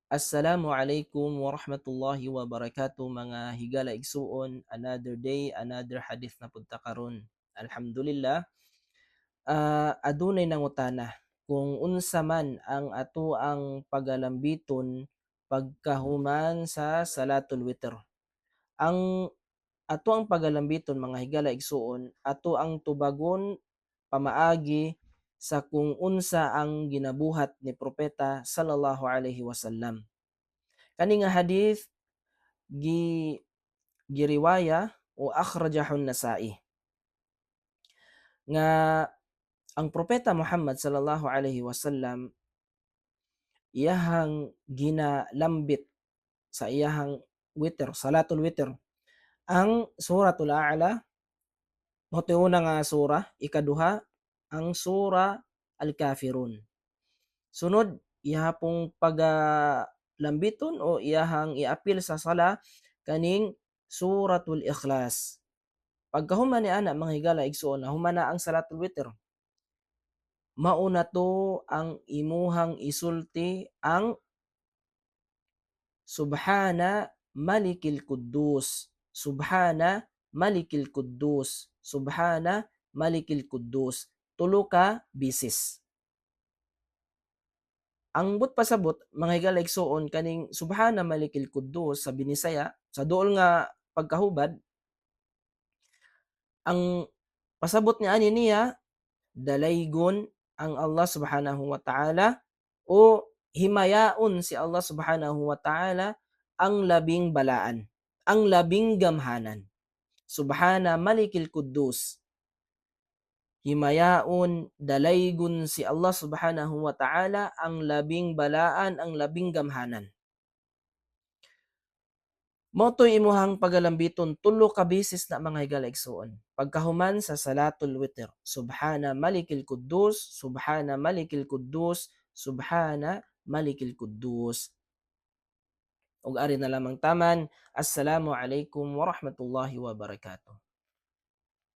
Assalamualaikum warahmatullahi wabarakatuh mga higala igsuon, another day, another hadith na punta karon. Alhamdulillah, adunay nangutana kung unsa man ang ato ang pagalambiton pagkahuman sa salatul witr. Ang ato ang pagalambiton mga higala igsuon, ato ang tubagon pamaagi sa kung unsa ang ginabuhat ni propeta sallallahu alaihi wasallam. Kani nga hadith gi giriwaya o akhrajahu an-Nasa'i nga ang propeta Muhammad sallallahu alaihi wasallam iyahang ginalambit sa iyahang witr, salatul witr, ang suratul A'la, moto una nga sura, ikaduha ang sura Al-Kafirun. Sunod iya pong pagalambiton o iyahang iapil sa sala kaning suratul Ikhlas. Pagkahuman ni ana mga higala igsuon na human na ang salatul witr, mauna to ang imuhang isulti ang Subhana Malikil Quddus, Subhana Malikil Quddus, Subhana Malikil Quddus. Tulo ka bisis. Ang but pasabot mga higala igsuon kaning Subhana Malikil Quddus sa Binisaya sa duol nga pagkahubad, ang pasabot niani niya dalaygon ang Allah Subhanahu wa Ta'ala o himayaon si Allah Subhanahu wa Ta'ala ang labing balaan, ang labing gamhanan. Subhana Malikil Quddus. Himayaon, dalaygon si Allah Subhanahu wa Ta'ala ang labing balaan, ang labing gamhanan. Moto'y imuhang pagalambiton tulo ka beses na mga higala igsuon. Pagkahuman sa salatul witr, Subhana Malikil Quddus, Subhana Malikil Quddus, Subhana Malikil Quddus. Ug ari na lamang taman, Assalamu alaikum warahmatullahi wabarakatuh.